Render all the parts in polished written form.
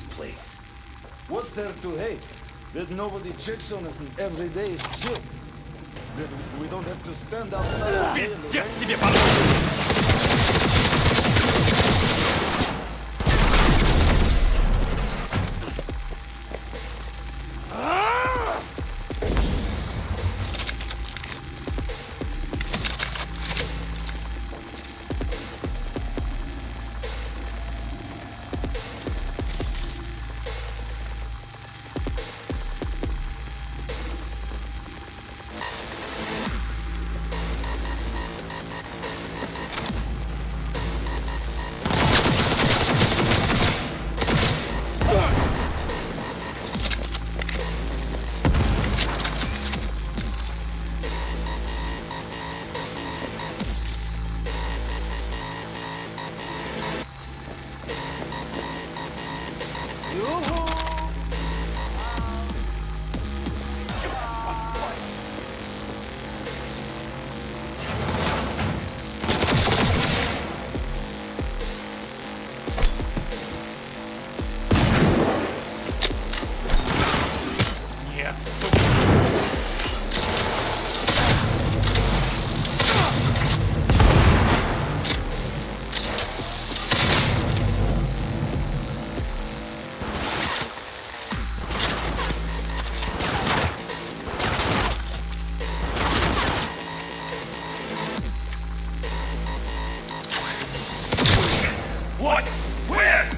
this place? What's there to hate? That nobody checks on us and every day is chill. That we don't have to stand outside. Пиздец тебе, пожалуйста! What? Where?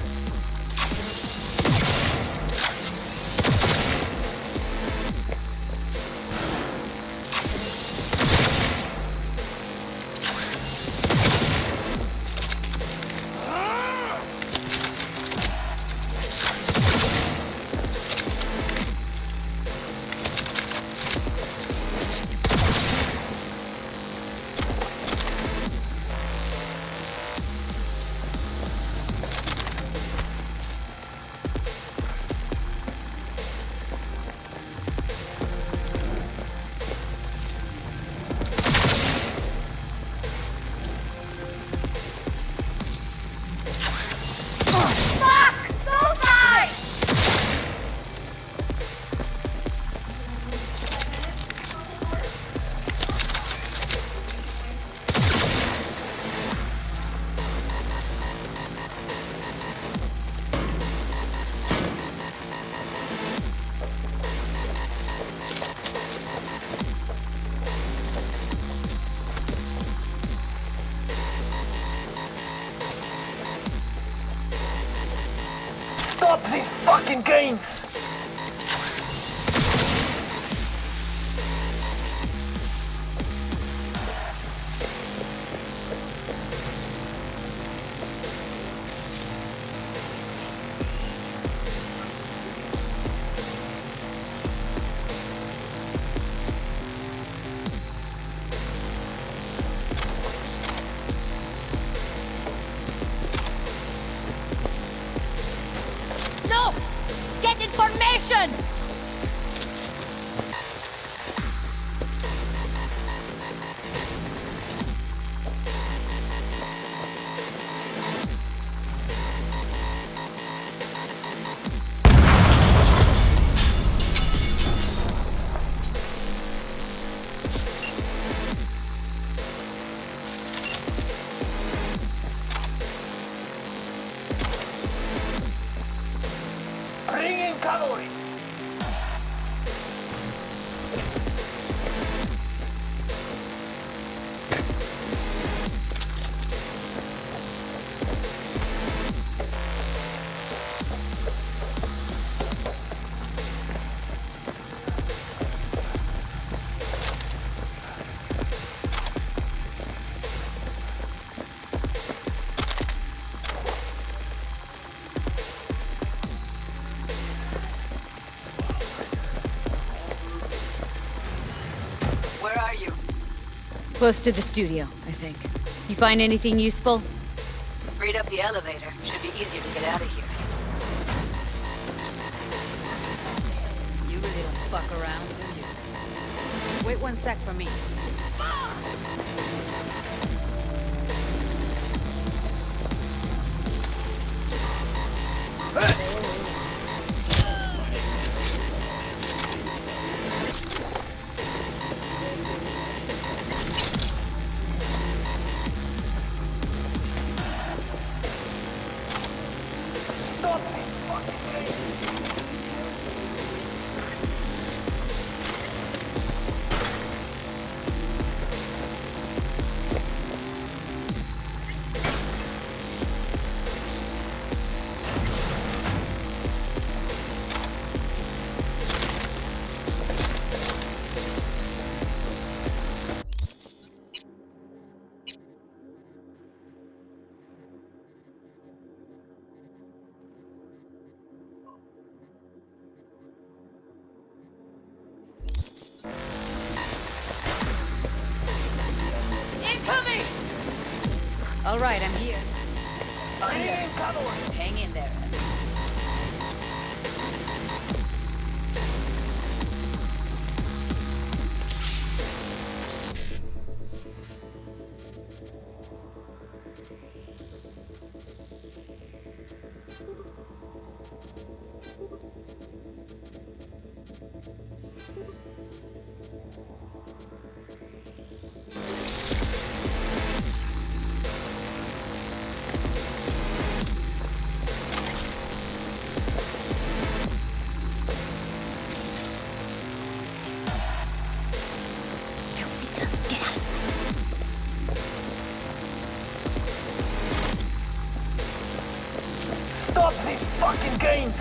Stop these fucking games! No! Get information! Bring in cavalry! Where are you? Close to the studio, I think. You find anything useful? Read up the elevator. Should be easier to get out of here. You really don't fuck around, do you? Wait one sec for me. All right, I'm here. Find Bring her. in cavalry. Hang in there. They'll see us. Get out of sight. Stop these fucking games.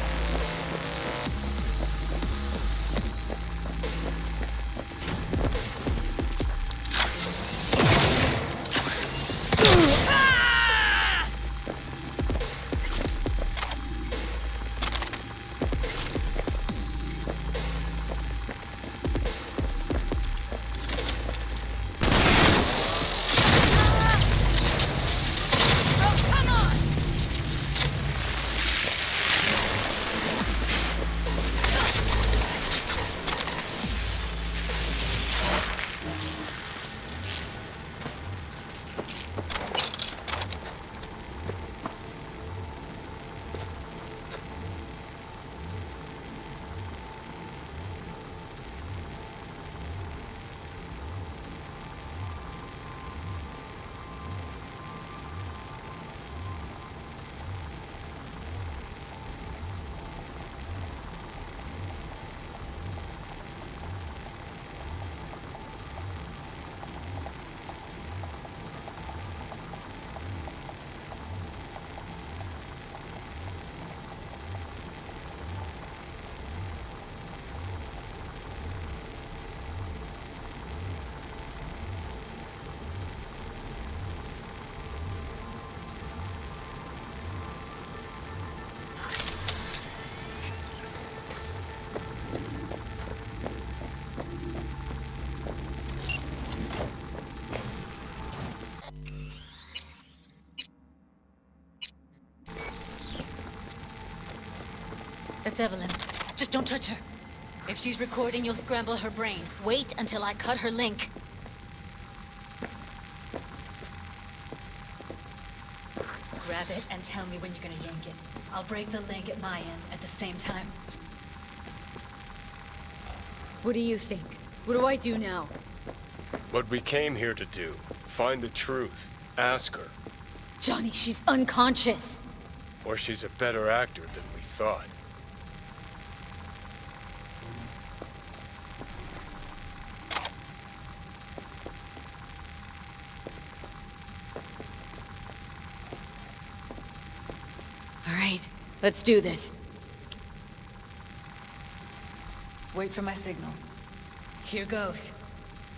That's Evelyn. Just don't touch her. If she's recording, you'll scramble her brain. Wait until I cut her link. Grab it and tell me when you're gonna yank it. I'll break the link at my end at the same time. What do you think? What do I do now? What we came here to do. Find the truth. Ask her. Johnny, she's unconscious. Or she's a better actor than we thought. All right, let's do this. Wait for my signal. Here goes.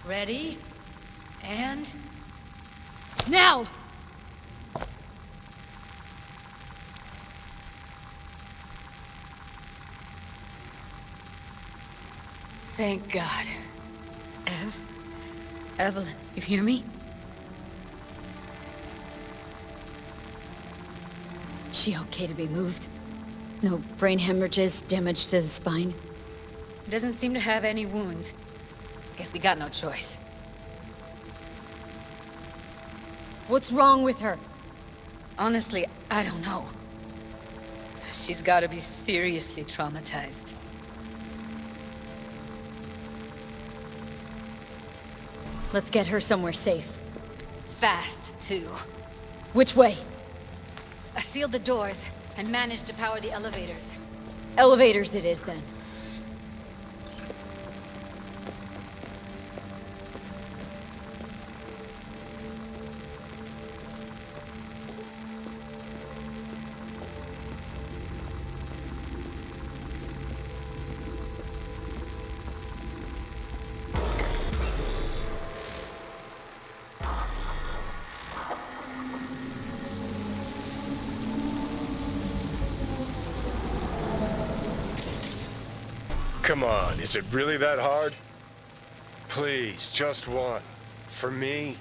Ready? And... now! Thank God. Evelyn, you hear me? She okay to be moved? No brain hemorrhages, damage to the spine? Doesn't seem to have any wounds. Guess we got no choice. What's wrong with her? Honestly, I don't know. She's gotta be seriously traumatized. Let's get her somewhere safe. Fast, too. Which way? I sealed the doors and managed to power the elevators. Elevators it is, then. Come on, is it really that hard? Please, just one. For me?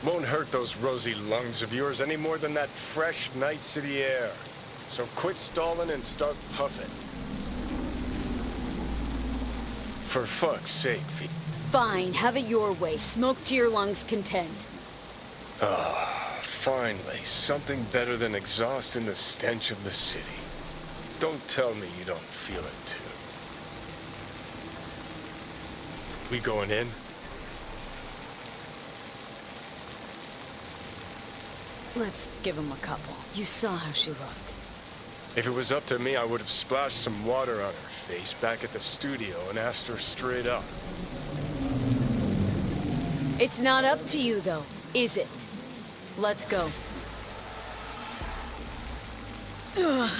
Won't hurt those rosy lungs of yours any more than that fresh night city air. So quit stalling and start puffing. For fuck's sake, V. Fine, have it your way. Smoke to your lungs' content. Finally, something better than exhaust in the stench of the city. Don't tell me you don't feel it, too. We going in? Let's give him a couple. You saw how she looked. If it was up to me, I would have splashed some water on her face back at the studio and asked her straight up. It's not up to you, though, is it? Let's go. Ugh.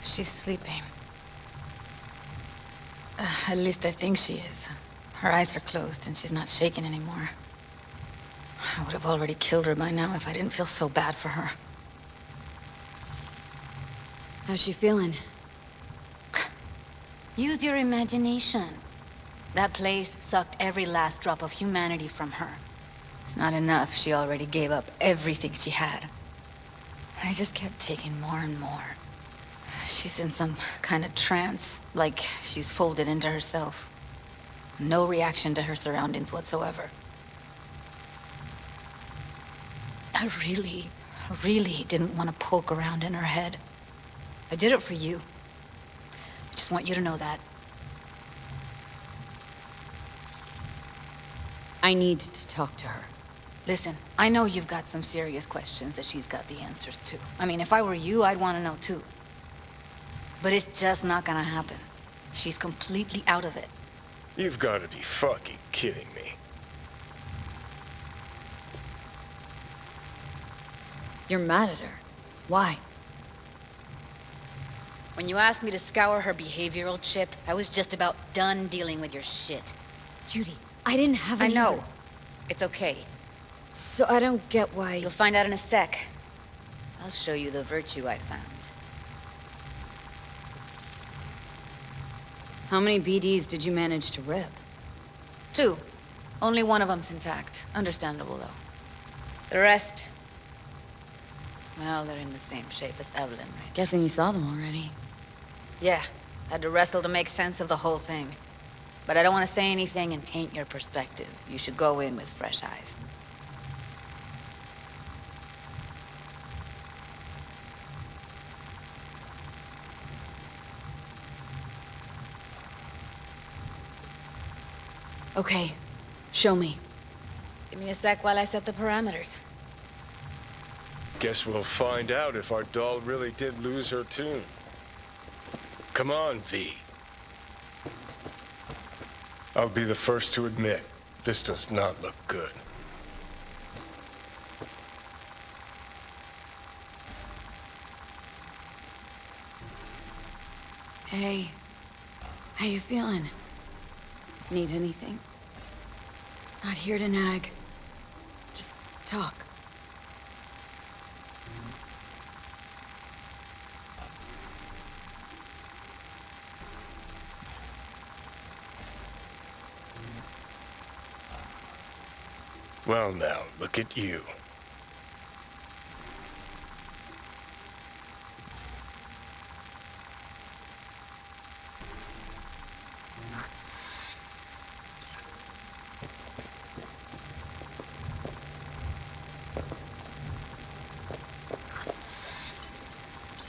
She's sleeping. At least I think she is. Her eyes are closed and she's not shaking anymore. I would have already killed her by now if I didn't feel so bad for her. How's she feeling? Use your imagination. That place sucked every last drop of humanity from her. It's not enough. She already gave up everything she had. I just kept taking more and more. She's in some kind of trance, like she's folded into herself. No reaction to her surroundings whatsoever. I really didn't want to poke around in her head. I did it for you. I just want you to know that. I need to talk to her. Listen, I know you've got some serious questions that she's got the answers to. I mean, if I were you, I'd want to know too. But it's just not gonna happen. She's completely out of it. You've got to be fucking kidding me. You're mad at her. Why? When you asked me to scour her behavioral chip, I was just about done dealing with your shit. Judy, I didn't have I any know. other- It's okay. So I don't get why... You'll find out in a sec. I'll show you the virtue I found. How many BDs did you manage to rip? 2. Only one of them's intact. Understandable, though. The rest... well, they're in the same shape as Evelyn, right? Guessing you saw them already. Yeah. Had to wrestle to make sense of the whole thing. But I don't want to say anything and taint your perspective. You should go in with fresh eyes. Okay, show me. Give me a sec while I set the parameters. Guess we'll find out if our doll really did lose her tune. Come on, V. I'll be the first to admit, this does not look good. Hey, how you feeling? Need anything? Not here to nag. Just talk. Well now, look at you.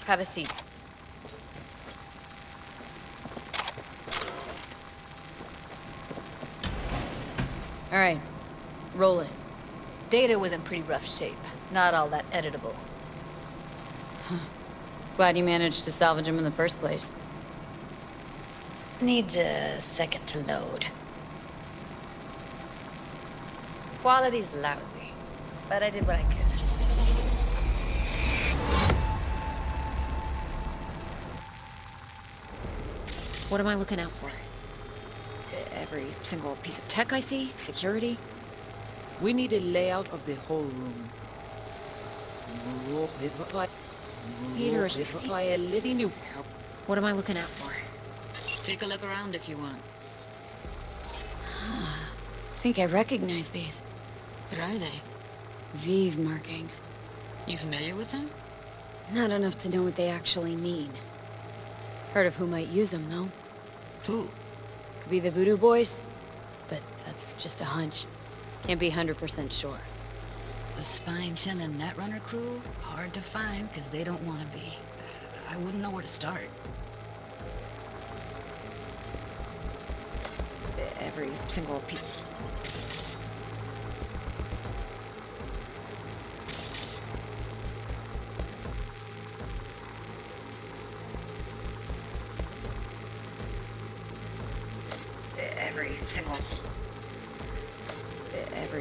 Have a seat. All right, roll it. Data was in pretty rough shape. Not all that editable. Glad you managed to salvage him in the first place. Needs a second to load. Quality's lousy, but I did what I could. What am I looking out for? Every single piece of tech I see? Security? We need a layout of the whole room. Peter, what am I looking out for? Take a look around if you want. I think I recognize these. What are they? Vive markings. You familiar with them? Not enough to know what they actually mean. Heard of who might use them, though. Who? Could be the Voodoo Boys, but that's just a hunch. Can't be 100% sure. The spine-chilling Netrunner crew? Hard to find, because they don't want to be. I wouldn't know where to start. Every single piece...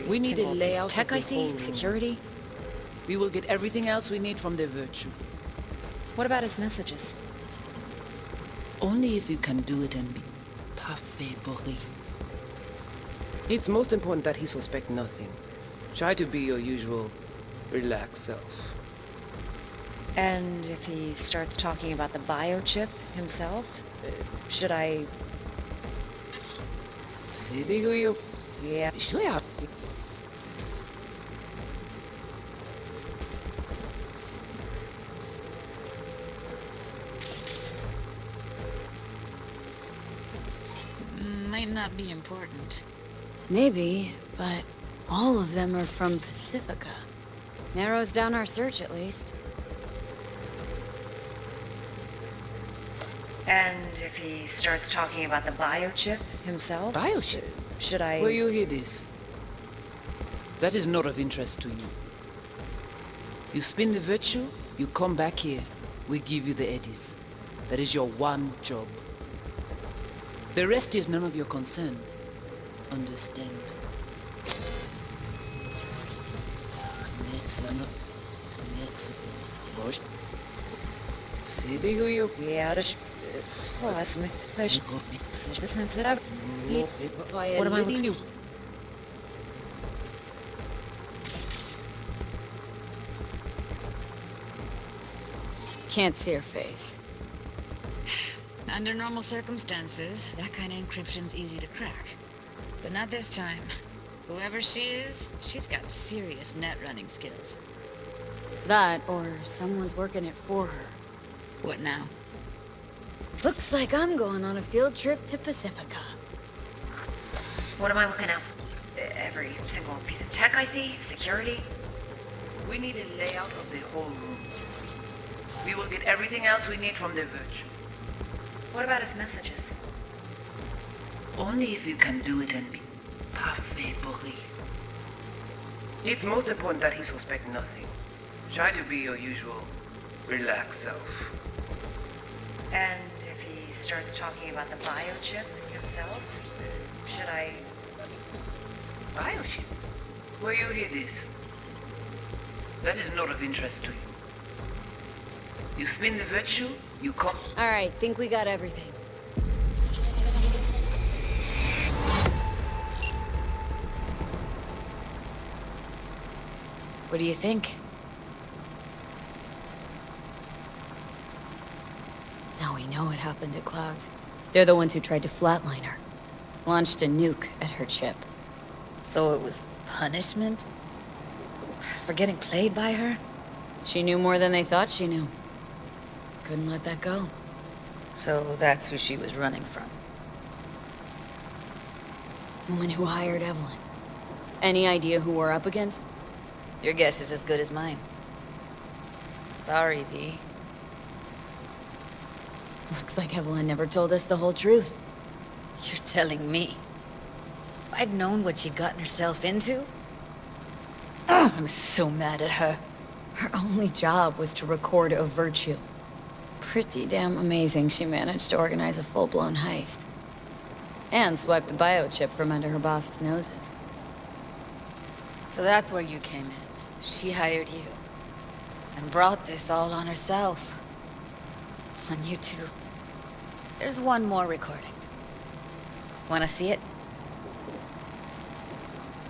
We need a single piece of layout tech of I the see? whole room. Security? We will get everything else we need from the Virtue. What about his messages? Only if you can do it and be parfait bourré. It's most important that he suspect nothing. Try to be your usual relaxed self. And if he starts talking about the biochip himself, should I... Yeah. Might not be important. Maybe, but all of them are from Pacifica. Narrows down our search, at least. And if he starts talking about the biochip himself? Biochip? Should I... Where you hear this? That is not of interest to you. You spin the Virtue, you come back here. We give you the eddies. That is your one job. The rest is none of your concern. Understand? Yeah, das... Was me... What am I looking at? Can't see her face. Under normal circumstances, that kind of encryption's easy to crack. But not this time. Whoever she is, she's got serious net running skills. That, or someone's working it for her. What now? Looks like I'm going on a field trip to Pacifica. What am I looking at? Every single piece of tech I see? Security? We need a layout of the whole room. We will get everything else we need from the Virtue. What about his messages? Only if you can do it and be parfait bourré. It's most important that he suspect nothing. Try to be your usual relaxed self. And if he starts talking about the biochip himself, should I... Biochip? Where you hear this? That is not of interest to you. You spin the Virtue, you come... Alright, think we got everything. What do you think? Now we know what happened to Clouds. They're the ones who tried to flatline her. Launched a nuke at her chip. So it was punishment? For getting played by her? She knew more than they thought she knew. Couldn't let that go. So that's who she was running from. Woman who hired Evelyn. Any idea who we're up against? Your guess is as good as mine. Sorry, V. Looks like Evelyn never told us the whole truth. You're telling me. If I'd known what she'd gotten herself into... I'm so mad at her. Her only job was to record a Virtue. Pretty damn amazing she managed to organize a full-blown heist. And swipe the biochip from under her boss's noses. So that's where you came in. She hired you. And brought this all on herself. On you two. There's one more recording. Wanna see it?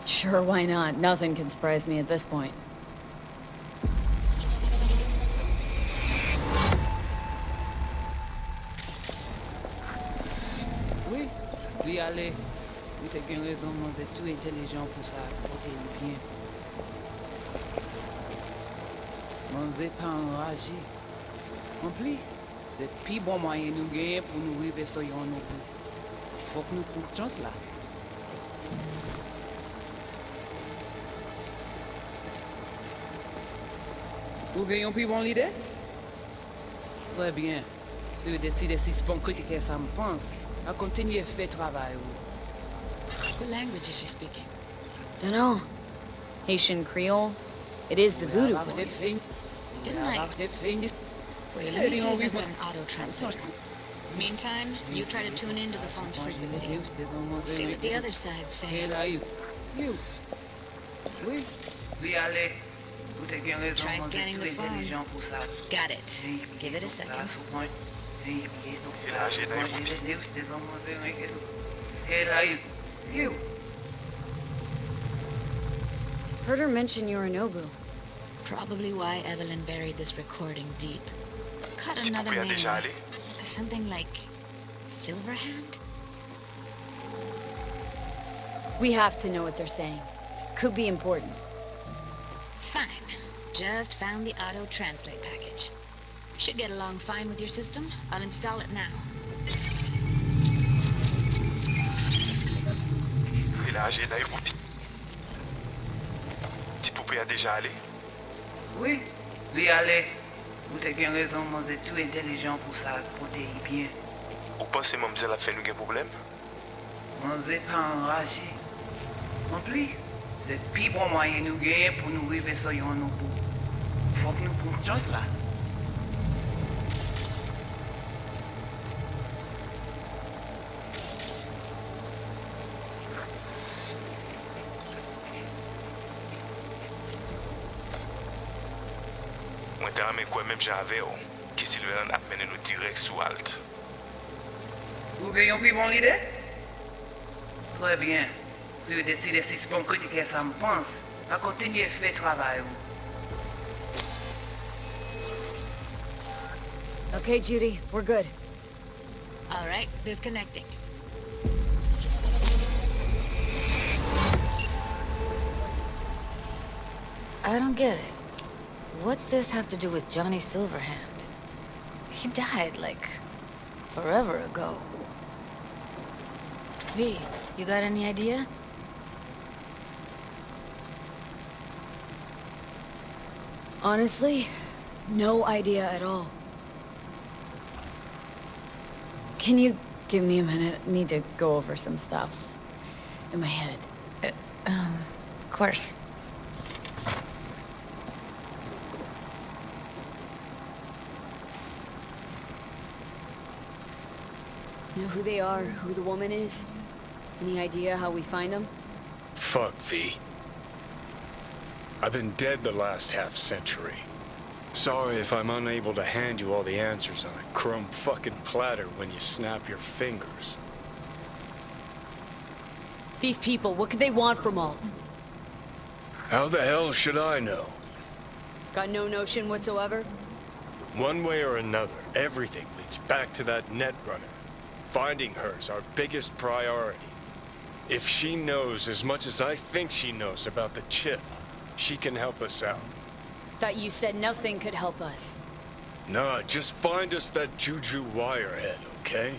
Sure, why not? Nothing can surprise me at this point. Oui, oui, allez. Vous avez bien raison, vous êtes tout intelligent pour ça. Portez-y bien. Vous n'êtes pas enragé. En plus, c'est le plus bon moyen de nous gagner pour nous arriver sur yon nous. Faut que nous prenions chance là. Vous gagnez une plus bonne idée? Très bien. Si vous décidez si c'est bon critiquer ça me pense, à continuer à faire travail. What language is she speaking? Dunno. Haitian Creole? It is the Voodoo Boys. Didn't I? Wait, let me see if I've got an auto-translate. Meantime, you try to tune into the phone's frequency. See what the other side's saying. You. Oui. Oui, allez. Vous avez bien raison, Try vous scanning êtes the tout phone. intelligent pour ça. Got it. Give it a second. You. Heard her mention Yorinobu. Probably why Evelyn buried this recording deep. Cut another name. Something like Silverhand? We have to know what they're saying. Could be important. Fine. Just found the auto-translate package. Should get along fine with your system. I'll install it now. Il a agi d'ailleurs. Petit poupée a déjà allé? Oui. Oui, allez. Vous avez bien raison, vous êtes tout intelligent pour ça. Portez-y bien. Ou pensez mademoiselle a fait nous un problème? Vous n'êtes pas enragé. En plus, c'est le plus bon moyen de nous gagner pour nous arriver sur yon nous. Faut que nous prenions chance là. Moi, t'as ramé quoi même j'avais, qui Sylvain a mené nous direct sous halte. Vous gagnez une plus bonne idée? Très bien. Si vous décidez si c'est bon critiquer ça me pense, à continuer à faire travail. Okay, Judy, we're good. All right, disconnecting. I don't get it. What's this have to do with Johnny Silverhand? He died, like, forever ago. V, you got any idea? Honestly, no idea at all. Can you give me a minute? I need to go over some stuff in my head. Of course. Know who they are, who the woman is? Any idea how we find them? Fuck, V. I've been dead the last half-century. Sorry if I'm unable to hand you all the answers on a crumb fucking platter when you snap your fingers. These people, what could they want from Alt? How the hell should I know? Got no notion whatsoever? One way or another, everything leads back to that netrunner. Finding her's our biggest priority. If she knows as much as I think she knows about the chip, she can help us out. Thought you said nothing could help us. Nah, just find us that Juju wirehead, okay?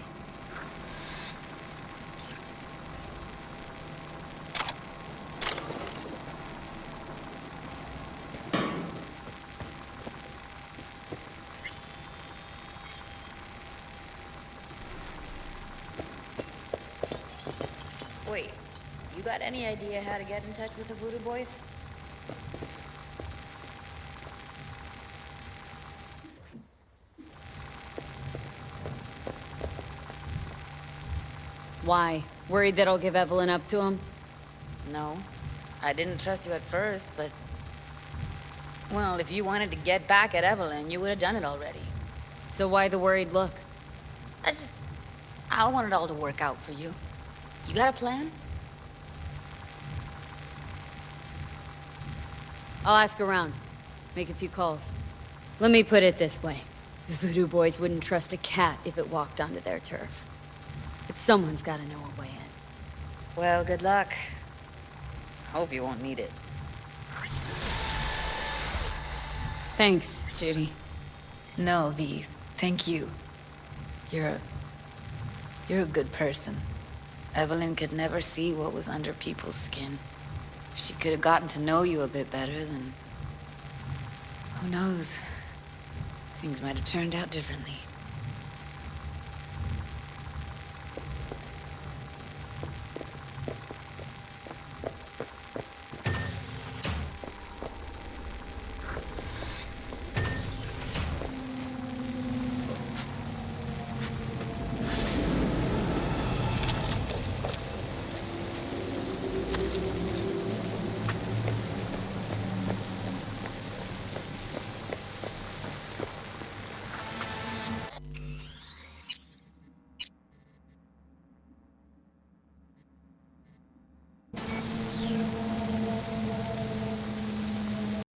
Wait, you got any idea how to get in touch with the Voodoo Boys? Why? Worried that I'll give Evelyn up to him? No. I didn't trust you at first, but... Well, if you wanted to get back at Evelyn, you would have done it already. So why the worried look? I just... I want it all to work out for you. You got a plan? I'll ask around. Make a few calls. Let me put it this way. The Voodoo Boys wouldn't trust a cat if it walked onto their turf. But someone's gotta know a way in. Well, good luck. Hope you won't need it. Thanks, Judy. No, V. Thank you. You're a good person. Evelyn could never see what was under people's skin. If she could have gotten to know you a bit better, then... who knows? Things might have turned out differently.